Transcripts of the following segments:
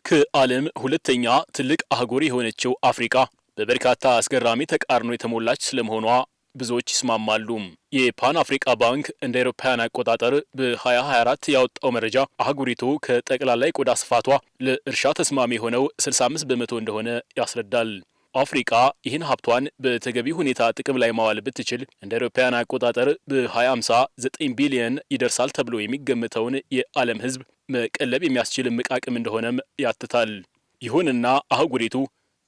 ከዓለም ሁለተኛ ትልቅ አህጉር የሆነችው አፍሪካ በበርካታ አስገራሚ ተቃርኖ የተሞላች ስለመሆኗ ብዙዎች ይስማማሉ። የፓን አፍሪካ ባንክ እንደ አውሮፓውያን አቆጣጠር በ2024 ያወጣው መረጃ አህጉሪቱ ከጠቅላላ የቆዳ ስፋቷ ለእርሻ ተስማሚ የሆነው 65 በመቶ እንደሆነ ያስረዳል። አፍሪካ ይህን ሀብቷን በተገቢ ሁኔታ ጥቅም ላይ ማዋል ብትችል እንደ አውሮፓውያን አቆጣጠር በ2050 9 ቢሊዮን ይደርሳል ተብሎ የሚገመተውን የዓለም ሕዝብ መቀለብ የሚያስችል እምቅ አቅም እንደሆነም ያትታል። ይሁንና አህጉሪቱ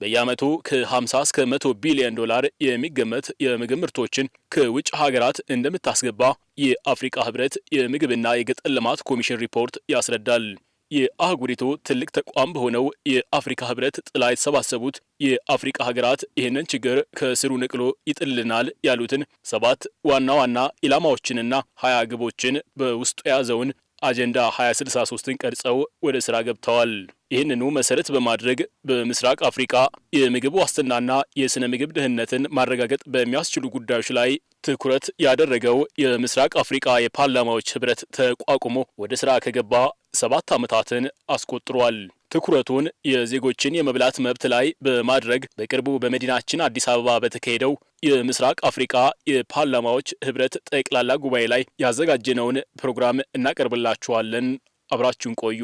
በየዓመቱ ከ50 እስከ 100 ቢሊዮን ዶላር የሚገመት የምግብ ምርቶችን ከውጭ ሀገራት እንደምታስገባ የአፍሪካ ህብረት የምግብና የገጠር ልማት ኮሚሽን ሪፖርት ያስረዳል። የአህጉሪቱ ትልቅ ተቋም በሆነው የአፍሪካ ህብረት ጥላ የተሰባሰቡት የአፍሪካ ሀገራት ይህንን ችግር ከስሩ ነቅሎ ይጥልናል ያሉትን 7 ዋና ዋና ኢላማዎችንና 20 ግቦችን በውስጡ የያዘውን አጀንዳ 2063ን ቀርጸው ወደ ስራ ገብተዋል። ይህንኑ መሰረት በማድረግ በምስራቅ አፍሪካ የምግብ ዋስትናና የስነ ምግብ ደህንነትን ማረጋገጥ በሚያስችሉ ጉዳዮች ላይ ትኩረት ያደረገው የምስራቅ አፍሪካ የፓርላማዎች ህብረት ተቋቁሞ ወደ ስራ ከገባ 7 ዓመታትን አስቆጥሯል። ትኩረቱን የዜጎችን የመብላት መብት ላይ በማድረግ በቅርቡ በመዲናችን አዲስ አበባ በተካሄደው የምስራቅ አፍሪካ የፓርላማዎች ህብረት ጠቅላላ ጉባኤ ላይ ያዘጋጀነውን ፕሮግራም እናቀርብላችኋለን። አብራችሁን ቆዩ።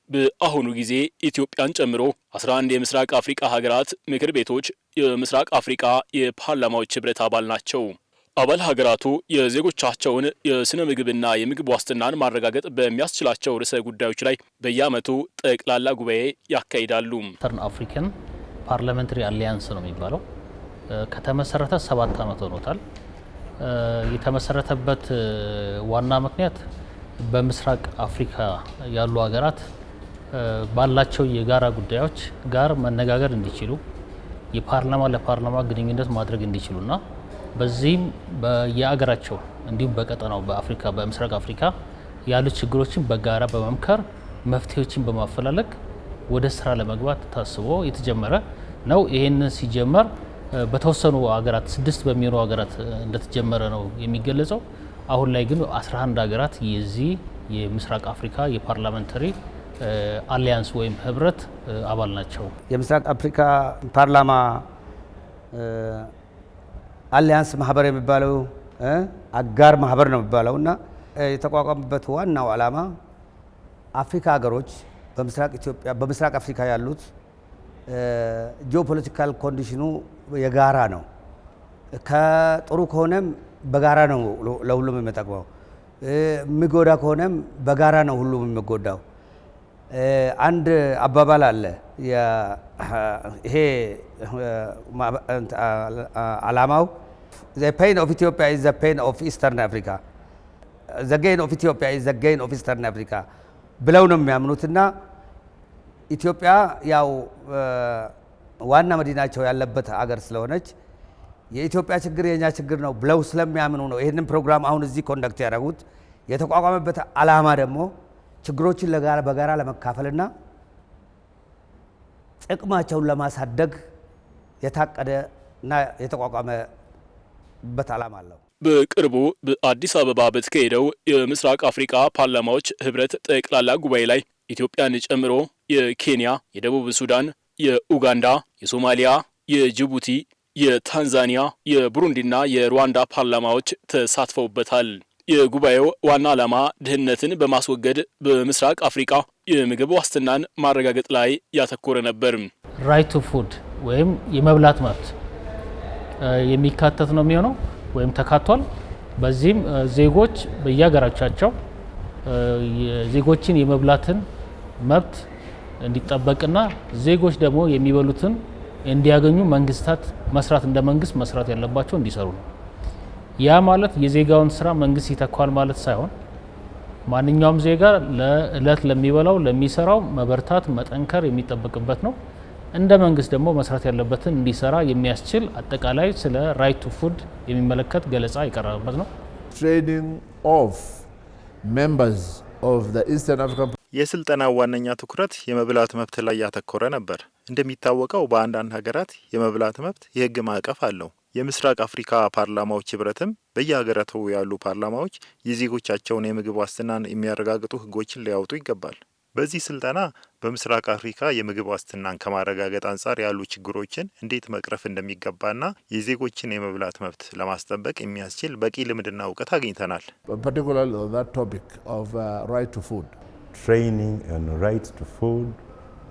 በአሁኑ ጊዜ ኢትዮጵያን ጨምሮ 11 የምስራቅ አፍሪካ ሀገራት ምክር ቤቶች የምስራቅ አፍሪካ የፓርላማዎች ህብረት አባል ናቸው። አባል ሀገራቱ የዜጎቻቸውን የስነ ምግብና የምግብ ዋስትናን ማረጋገጥ በሚያስችላቸው ርዕሰ ጉዳዮች ላይ በየዓመቱ ጠቅላላ ጉባኤ ያካሂዳሉ። ኢስተርን አፍሪካን ፓርላሜንታሪ አሊያንስ ነው የሚባለው። ከተመሰረተ 7 ዓመት ሆኖታል። የተመሰረተበት ዋና ምክንያት በምስራቅ አፍሪካ ያሉ ሀገራት ባላቸው የጋራ ጉዳዮች ጋር መነጋገር እንዲችሉ የፓርላማ ለፓርላማ ግንኙነት ማድረግ እንዲችሉና በዚህም በየአገራቸው እንዲሁም በቀጠናው በአፍሪካ በምስራቅ አፍሪካ ያሉ ችግሮችን በጋራ በመምከር መፍትሄዎችን በማፈላለግ ወደ ስራ ለመግባት ታስቦ የተጀመረ ነው። ይሄንን ሲጀመር በተወሰኑ ሀገራት 6 በሚሆኑ ሀገራት እንደተጀመረ ነው የሚገለጸው። አሁን ላይ ግን 11 ሀገራት የዚህ የምስራቅ አፍሪካ የፓርላሜንታሪ አሊያንስ ወይም ህብረት አባል ናቸው። የምስራቅ አፍሪካ ፓርላማ አሊያንስ ማህበር የሚባለው አጋር ማህበር ነው የሚባለው እና የተቋቋመበት ዋናው ዓላማ አፍሪካ ሀገሮች በምስራቅ አፍሪካ ያሉት ጂኦፖለቲካል ኮንዲሽኑ የጋራ ነው። ከጥሩ ከሆነም በጋራ ነው ለሁሉም የሚጠቅመው፣ የሚጎዳ ከሆነም በጋራ ነው ሁሉም የሚጎዳው። አንድ አባባል አለ። ይሄ ዓላማው the pain of Ethiopia is the pain of Eastern Africa, the gain of Ethiopia is the gain of Eastern Africa ብለው ነው የሚያምኑትና ኢትዮጵያ ያው ዋና መዲናቸው ያለበት አገር ስለሆነች የኢትዮጵያ ችግር የኛ ችግር ነው ብለው ስለሚያምኑ ነው ይሄንን ፕሮግራም አሁን እዚህ ኮንዳክት ያደረጉት። የተቋቋመበት ዓላማ ደግሞ ችግሮችን በጋራ ለመካፈልና ጥቅማቸውን ለማሳደግ የታቀደና የተቋቋመበት ዓላማ አለው። በቅርቡ በአዲስ አበባ በተካሄደው የምስራቅ አፍሪካ ፓርላማዎች ህብረት ጠቅላላ ጉባኤ ላይ ኢትዮጵያን ጨምሮ የኬንያ፣ የደቡብ ሱዳን፣ የኡጋንዳ፣ የሶማሊያ፣ የጅቡቲ፣ የታንዛኒያ፣ የቡሩንዲና የሩዋንዳ ፓርላማዎች ተሳትፈውበታል። የጉባኤው ዋና ዓላማ ድህነትን በማስወገድ በምስራቅ አፍሪካ የምግብ ዋስትናን ማረጋገጥ ላይ ያተኮረ ነበር። ራይት ቱ ፉድ ወይም የመብላት መብት የሚካተት ነው የሚሆነው ወይም ተካቷል። በዚህም ዜጎች በየሀገራቸው ዜጎችን የመብላትን መብት እንዲጠበቅና ዜጎች ደግሞ የሚበሉትን እንዲያገኙ መንግስታት መስራት እንደ መንግስት መስራት ያለባቸው እንዲሰሩ ነው። ያ ማለት የዜጋውን ስራ መንግስት ይተካል ማለት ሳይሆን ማንኛውም ዜጋ ለእለት ለሚበላው ለሚሰራው መበርታት መጠንከር የሚጠበቅበት ነው። እንደ መንግስት ደግሞ መስራት ያለበትን እንዲሰራ የሚያስችል አጠቃላይ ስለ ራይት ቱ ፉድ የሚመለከት ገለጻ የቀረበበት ነው። ትሬኒንግ ኦፍ ሜምበርስ ኦፍ ዘ ኢስተርን አፍሪካን የስልጠናው ዋነኛ ትኩረት የመብላት መብት ላይ ያተኮረ ነበር። እንደሚታወቀው በአንዳንድ ሀገራት የመብላት መብት የህግ ማዕቀፍ አለው። የምስራቅ አፍሪካ ፓርላማዎች ህብረትም በየሀገራቱ ያሉ ፓርላማዎች የዜጎቻቸውን የምግብ ዋስትናን የሚያረጋግጡ ህጎችን ሊያወጡ ይገባል። በዚህ ስልጠና በምስራቅ አፍሪካ የምግብ ዋስትናን ከማረጋገጥ አንጻር ያሉ ችግሮችን እንዴት መቅረፍ እንደሚገባና የዜጎችን የመብላት መብት ለማስጠበቅ የሚያስችል በቂ ልምድና እውቀት አግኝተናል። Particularly on that topic of right to food. Training and right to food,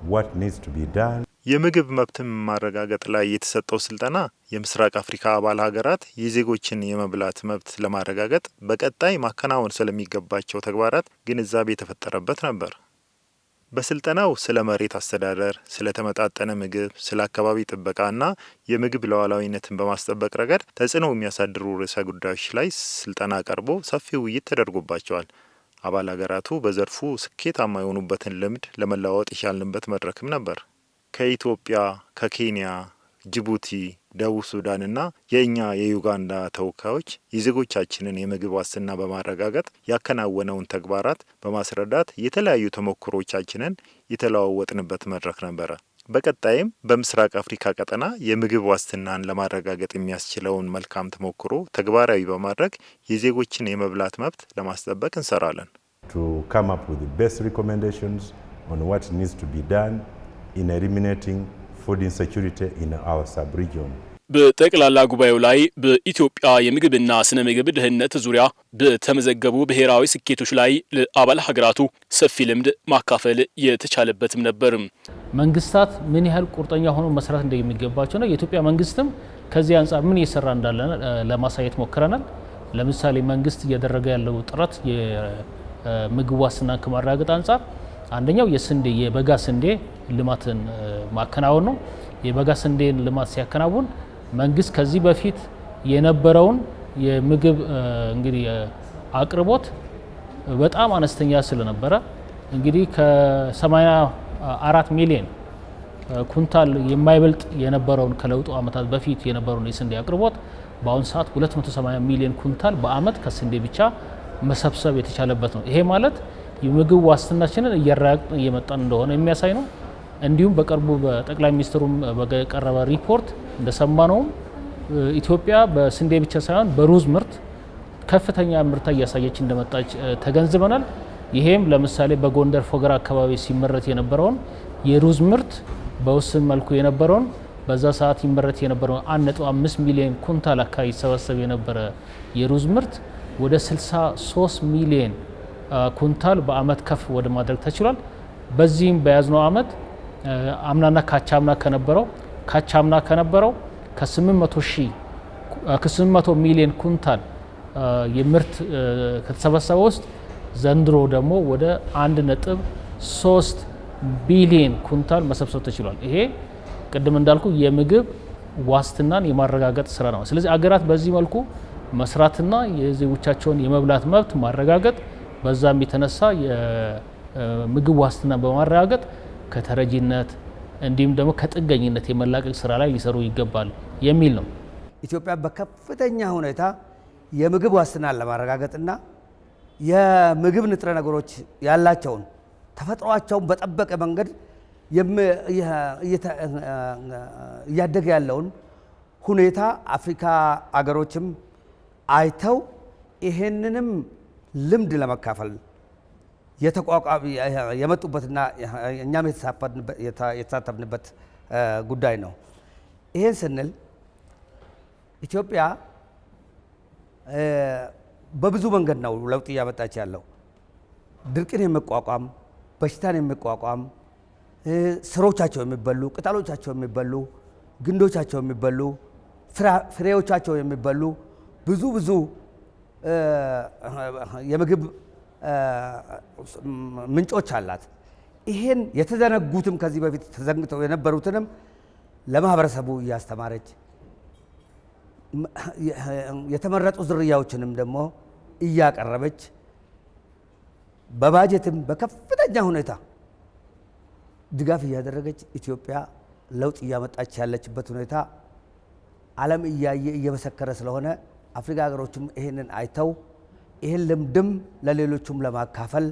what needs to be done. የምግብ መብትን ማረጋገጥ ላይ የተሰጠው ስልጠና የምስራቅ አፍሪካ አባል ሀገራት የዜጎችን የመብላት መብት ለማረጋገጥ በቀጣይ ማከናወን ስለሚገባቸው ተግባራት ግንዛቤ የተፈጠረበት ነበር። በስልጠናው ስለ መሬት አስተዳደር፣ ስለ ተመጣጠነ ምግብ፣ ስለ አካባቢ ጥበቃና የምግብ ሉዓላዊነትን በማስጠበቅ ረገድ ተጽዕኖ የሚያሳድሩ ርዕሰ ጉዳዮች ላይ ስልጠና ቀርቦ ሰፊ ውይይት ተደርጎባቸዋል። አባል ሀገራቱ በዘርፉ ስኬታማ የሆኑበትን ልምድ ለመለዋወጥ የቻልንበት መድረክም ነበር። ከኢትዮጵያ፣ ከኬንያ፣ ጅቡቲ፣ ደቡብ ሱዳንና የእኛ የዩጋንዳ ተወካዮች የዜጎቻችንን የምግብ ዋስትና በማረጋገጥ ያከናወነውን ተግባራት በማስረዳት የተለያዩ ተሞክሮቻችንን የተለዋወጥንበት መድረክ ነበረ። በቀጣይም በምስራቅ አፍሪካ ቀጠና የምግብ ዋስትናን ለማረጋገጥ የሚያስችለውን መልካም ተሞክሮ ተግባራዊ በማድረግ የዜጎችን የመብላት መብት ለማስጠበቅ እንሰራለን። To come up with the best recommendations on what needs to be done in eliminating food insecurity in our sub-region. በጠቅላላ ጉባኤው ላይ በኢትዮጵያ የምግብና ስነ ምግብ ደህንነት ዙሪያ በተመዘገቡ ብሔራዊ ስኬቶች ላይ ለአባል ሀገራቱ ሰፊ ልምድ ማካፈል የተቻለበትም ነበር። መንግስታት ምን ያህል ቁርጠኛ ሆኖ መስራት እንደሚገባቸውና የኢትዮጵያ መንግስትም ከዚህ አንጻር ምን እየሰራ እንዳለ ለማሳየት ሞክረናል። ለምሳሌ መንግስት እያደረገ ያለው ጥረት የምግብ ዋስትናን ከማረጋገጥ አንጻር አንደኛው የበጋ ስንዴ ልማትን ማከናወን ነው። የበጋ ስንዴን ልማት ሲያከናውን መንግስት ከዚህ በፊት የነበረውን የምግብ እንግዲህ አቅርቦት በጣም አነስተኛ ስለነበረ እንግዲህ ከ84 ሚሊዮን ኩንታል የማይበልጥ የነበረውን ከለውጡ አመታት በፊት የነበረውን የስንዴ አቅርቦት በአሁን ሰዓት 280 ሚሊዮን ኩንታል በአመት ከስንዴ ብቻ መሰብሰብ የተቻለበት ነው። ይሄ ማለት የምግብ ዋስትናችንን እያረጋገጥን እየመጣን እንደሆነ የሚያሳይ ነው። እንዲሁም በቅርቡ በጠቅላይ ሚኒስትሩም በቀረበ ሪፖርት እንደሰማነው ኢትዮጵያ በስንዴ ብቻ ሳይሆን በሩዝ ምርት ከፍተኛ ምርታ እያሳየች እንደመጣች ተገንዝበናል። ይሄም ለምሳሌ በጎንደር ፎገራ አካባቢ ሲመረት የነበረውን የሩዝ ምርት በውስን መልኩ የነበረውን በዛ ሰዓት ይመረት የነበረውን 1.5 ሚሊዮን ኩንታል አካባቢ ይሰበሰብ የነበረ የሩዝ ምርት ወደ 63 ሚሊዮን ኩንታል በአመት ከፍ ወደ ማድረግ ተችሏል። በዚህም በያዝነው አመት አምናና ካቻምና ከነበረው ከ800 ሚሊዮን ኩንታል የምርት ከተሰበሰበ ውስጥ ዘንድሮ ደግሞ ወደ 1.3 ቢሊዮን ኩንታል መሰብሰብ ተችሏል። ይሄ ቅድም እንዳልኩ የምግብ ዋስትናን የማረጋገጥ ስራ ነው። ስለዚህ አገራት በዚህ መልኩ መስራትና የዜጎቻቸውን የመብላት መብት ማረጋገጥ በዛም የተነሳ የምግብ ዋስትና በማረጋገጥ ከተረጂነት እንዲሁም ደግሞ ከጥገኝነት የመላቀቅ ስራ ላይ ሊሰሩ ይገባል የሚል ነው። ኢትዮጵያ በከፍተኛ ሁኔታ የምግብ ዋስትናን ለማረጋገጥና የምግብ ንጥረ ነገሮች ያላቸውን ተፈጥሯቸውን በጠበቀ መንገድ እያደገ ያለውን ሁኔታ አፍሪካ አገሮችም አይተው ይሄንንም ልምድ ለመካፈል የመጡበትና እኛም የተሳተፍንበት ጉዳይ ነው። ይሄን ስንል ኢትዮጵያ በብዙ መንገድ ነው ለውጥ እያመጣች ያለው። ድርቅን የሚቋቋም፣ በሽታን የሚቋቋም፣ ስሮቻቸው የሚበሉ፣ ቅጠሎቻቸው የሚበሉ፣ ግንዶቻቸው የሚበሉ፣ ፍሬዎቻቸው የሚበሉ ብዙ የምግብ ምንጮች አላት። ይሄን የተዘነጉትም ከዚህ በፊት ተዘንግተው የነበሩትንም ለማህበረሰቡ እያስተማረች የተመረጡ ዝርያዎችንም ደግሞ እያቀረበች በባጀትም በከፍተኛ ሁኔታ ድጋፍ እያደረገች ኢትዮጵያ ለውጥ እያመጣች ያለችበት ሁኔታ ዓለም እያየ እየመሰከረ ስለሆነ አፍሪካ ሀገሮችም ይሄንን አይተው ይሄን ልምድም ለሌሎቹም ለማካፈል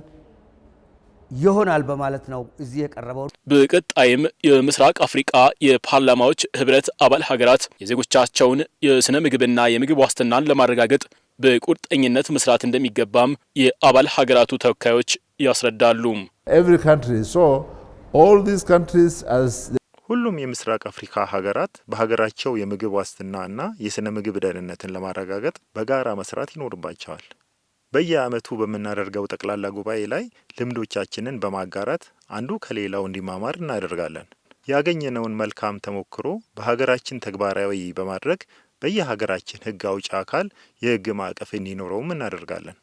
ይሆናል በማለት ነው እዚህ የቀረበው። በቀጣይም የምስራቅ አፍሪካ የፓርላማዎች ህብረት አባል ሀገራት የዜጎቻቸውን የስነ ምግብና የምግብ ዋስትናን ለማረጋገጥ በቁርጠኝነት መስራት እንደሚገባም የአባል ሀገራቱ ተወካዮች ያስረዳሉ። ሁሉም የምስራቅ አፍሪካ ሀገራት በሀገራቸው የምግብ ዋስትና እና የስነ ምግብ ደህንነትን ለማረጋገጥ በጋራ መስራት ይኖርባቸዋል። በየዓመቱ በምናደርገው ጠቅላላ ጉባኤ ላይ ልምዶቻችንን በማጋራት አንዱ ከሌላው እንዲማማር እናደርጋለን። ያገኘነውን መልካም ተሞክሮ በሀገራችን ተግባራዊ በማድረግ በየሀገራችን ህግ አውጪ አካል የህግ ማዕቀፍ እንዲኖረውም እናደርጋለን።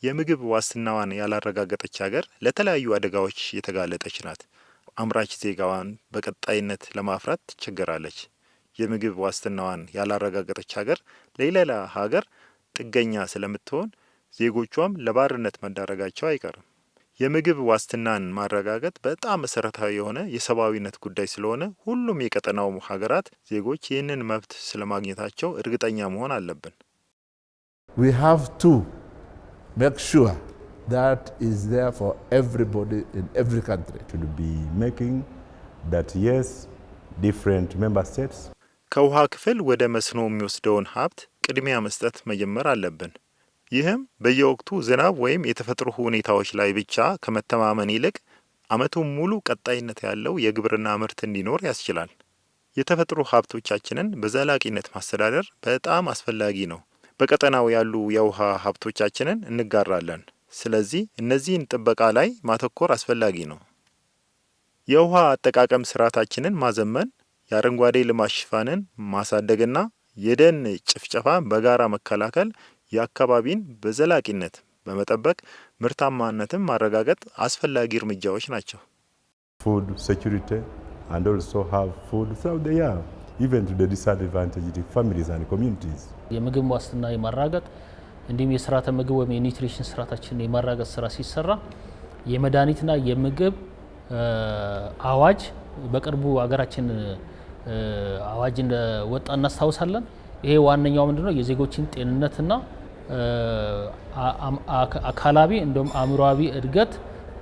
የምግብ ዋስትናዋን ያላረጋገጠች ሀገር ለተለያዩ አደጋዎች የተጋለጠች ናት። አምራች ዜጋዋን በቀጣይነት ለማፍራት ትቸገራለች። የምግብ ዋስትናዋን ያላረጋገጠች ሀገር ለሌላ ሀገር ጥገኛ ስለምትሆን ዜጎቿም ለባርነት መዳረጋቸው አይቀርም። የምግብ ዋስትናን ማረጋገጥ በጣም መሰረታዊ የሆነ የሰብአዊነት ጉዳይ ስለሆነ ሁሉም የቀጠናው ሀገራት ዜጎች ይህንን መብት ስለማግኘታቸው እርግጠኛ መሆን አለብን። We have to make sure that is there for everybody in every country. Should be making that yes, different member states. ከውሃ ክፍል ወደ መስኖ የሚወስደውን ሀብት ቅድሚያ መስጠት መጀመር አለብን። ይህም በየወቅቱ ዝናብ ወይም የተፈጥሮ ሁኔታዎች ላይ ብቻ ከመተማመን ይልቅ ዓመቱን ሙሉ ቀጣይነት ያለው የግብርና ምርት እንዲኖር ያስችላል። የተፈጥሮ ሀብቶቻችንን በዘላቂነት ማስተዳደር በጣም አስፈላጊ ነው። በቀጠናው ያሉ የውሃ ሀብቶቻችንን እንጋራለን። ስለዚህ እነዚህን ጥበቃ ላይ ማተኮር አስፈላጊ ነው። የውሃ አጠቃቀም ስርዓታችንን ማዘመን፣ የአረንጓዴ ልማት ሽፋንን ማሳደግና የደን ጭፍጨፋን በጋራ መከላከል የአካባቢን በዘላቂነት በመጠበቅ ምርታማነትን ማረጋገጥ አስፈላጊ እርምጃዎች ናቸው። Food security and also have food throughout the year, even to the disadvantaged families and communities. የምግብ ዋስትና የማረጋገጥ እንዲሁም የስርዓተ ምግብ ወይም የኒውትሪሽን ስርዓታችንን የማረጋገጥ ስራ ሲሰራ የመድኃኒትና የምግብ አዋጅ በቅርቡ ሀገራችን አዋጅ እንደወጣ እናስታውሳለን። ይሄ ዋነኛው ምንድነው የዜጎችን ጤንነትና አካላዊ እንደውም አእምሮአዊ እድገት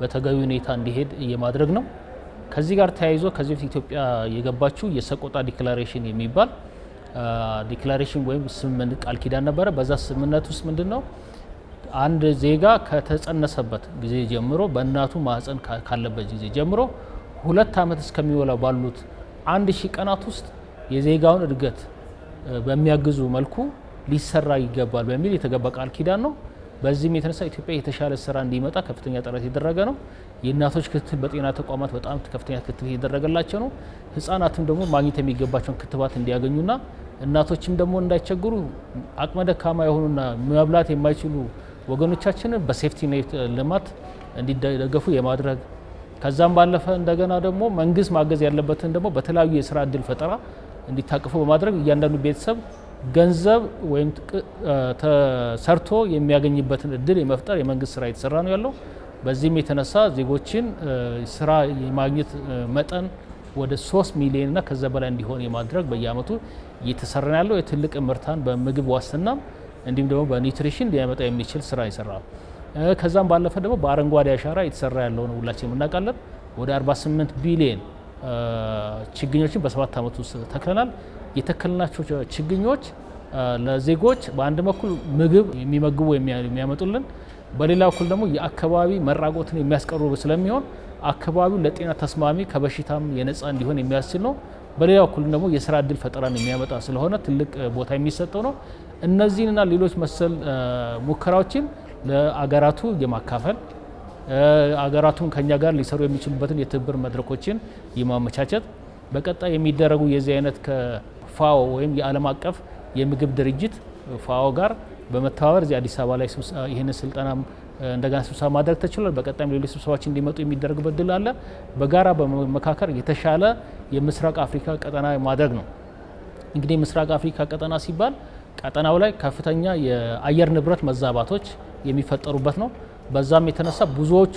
በተገቢ ሁኔታ እንዲሄድ የማድረግ ነው። ከዚህ ጋር ተያይዞ ከዚህ በፊት ኢትዮጵያ የገባችው የሰቆጣ ዲክላሬሽን የሚባል ዲክላሬሽን ወይም ስምምነት ቃል ኪዳን ነበረ። በዛ ስምምነት ውስጥ ምንድነው አንድ ዜጋ ከተጸነሰበት ጊዜ ጀምሮ በእናቱ ማህፀን ካለበት ጊዜ ጀምሮ 2 ዓመት እስከሚወላው ባሉት 1000 ቀናት ውስጥ የዜጋውን እድገት በሚያግዙ መልኩ ሊሰራ ይገባል በሚል የተገባ ቃል ኪዳን ነው። በዚህም የተነሳ ኢትዮጵያ የተሻለ ስራ እንዲመጣ ከፍተኛ ጥረት የተደረገ ነው። የእናቶች ክትትል በጤና ተቋማት በጣም ከፍተኛ ክትትል የተደረገላቸው ነው። ህፃናትም ደግሞ ማግኘት የሚገባቸውን ክትባት እንዲያገኙና እናቶችም ደግሞ እንዳይቸገሩ አቅመ ደካማ የሆኑና መብላት የማይችሉ ወገኖቻችንን በሴፍቲ ኔት ልማት እንዲደገፉ የማድረግ ከዛም ባለፈ እንደገና ደግሞ መንግስት ማገዝ ያለበትን ደግሞ በተለያዩ የስራ እድል ፈጠራ እንዲታቀፉ በማድረግ እያንዳንዱ ቤተሰብ ገንዘብ ወይም ተሰርቶ የሚያገኝበትን እድል የመፍጠር የመንግስት ስራ የተሰራ ነው ያለው። በዚህም የተነሳ ዜጎችን ስራ የማግኘት መጠን ወደ 3 ሚሊዮን እና ከዛ በላይ እንዲሆን የማድረግ በየአመቱ እየተሰራ ያለው የትልቅ ምርታን በምግብ ዋስትና እንዲሁም ደግሞ በኒውትሪሽን ሊያመጣ የሚችል ስራ ይሰራል። ከዛም ባለፈ ደግሞ በአረንጓዴ አሻራ የተሰራ ያለው ነው ሁላችንም እናውቃለን። ወደ 48 ቢሊዮን ችግኞችን በ7 አመት ውስጥ ተክለናል። የተከልናቸው ችግኞች ለዜጎች በአንድ በኩል ምግብ የሚመግቡ የሚያመጡልን፣ በሌላ በኩል ደግሞ የአካባቢ መራቆትን የሚያስቀሩ ስለሚሆን አካባቢው ለጤና ተስማሚ ከበሽታም የነጻ እንዲሆን የሚያስችል ነው። በሌላ በኩል ደግሞ የስራ እድል ፈጠራን የሚያመጣ ስለሆነ ትልቅ ቦታ የሚሰጠው ነው። እነዚህንና ሌሎች መሰል ሙከራዎችን ለአገራቱ የማካፈል አገራቱን ከኛ ጋር ሊሰሩ የሚችሉበትን የትብብር መድረኮችን የማመቻቸት በቀጣይ የሚደረጉ የዚህ አይነት ከፋኦ ወይም የዓለም አቀፍ የምግብ ድርጅት ፋኦ ጋር በመተባበር እዚህ አዲስ አበባ ላይ ይህንን ስልጠና እንደገና ስብሰባ ማድረግ ተችሏል። በቀጣይም ሌሎች ስብሰባዎች እንዲመጡ የሚደረግበት ድል አለ። በጋራ በመመካከር የተሻለ የምስራቅ አፍሪካ ቀጠና ማድረግ ነው። እንግዲህ የምስራቅ አፍሪካ ቀጠና ሲባል ቀጠናው ላይ ከፍተኛ የአየር ንብረት መዛባቶች የሚፈጠሩበት ነው። በዛም የተነሳ ብዙዎቹ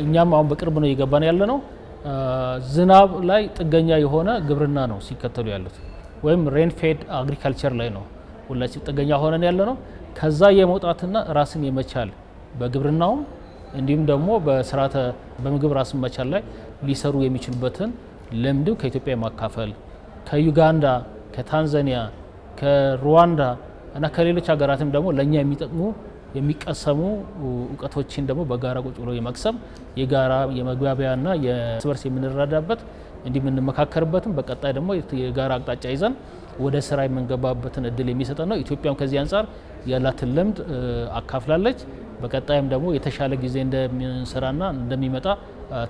እኛም አሁን በቅርብ ነው እየገባን ያለ ነው ዝናብ ላይ ጥገኛ የሆነ ግብርና ነው ሲከተሉ ያሉት ወይም ሬን ፌድ አግሪካልቸር ላይ ነው ሁላችን ጥገኛ ሆነን ያለ ነው። ከዛ የመውጣትና ራስን የመቻል በግብርናውም እንዲሁም ደግሞ በስርዓተ በምግብ ራስን መቻል ላይ ሊሰሩ የሚችሉበትን ልምድ ከኢትዮጵያ ማካፈል ከዩጋንዳ፣ ከታንዛኒያ፣ ከሩዋንዳ እና ከሌሎች ሀገራትም ደግሞ ለኛ የሚጠቅሙ የሚቀሰሙ እውቀቶችን ደግሞ በጋራ ቁጭ ብሎ የመቅሰም የጋራ የመግባቢያና የእርስ በርስ የምንረዳበት እንዲህ የምንመካከርበትም በቀጣይ ደግሞ የጋራ አቅጣጫ ይዘን ወደ ስራ የምንገባበትን እድል የሚሰጠን ነው። ኢትዮጵያም ከዚህ አንጻር ያላትን ልምድ አካፍላለች። በቀጣይም ደግሞ የተሻለ ጊዜ እንደሚሰራና እንደሚመጣ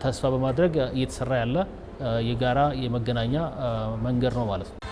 ተስፋ በማድረግ እየተሰራ ያለ የጋራ የመገናኛ መንገድ ነው ማለት ነው።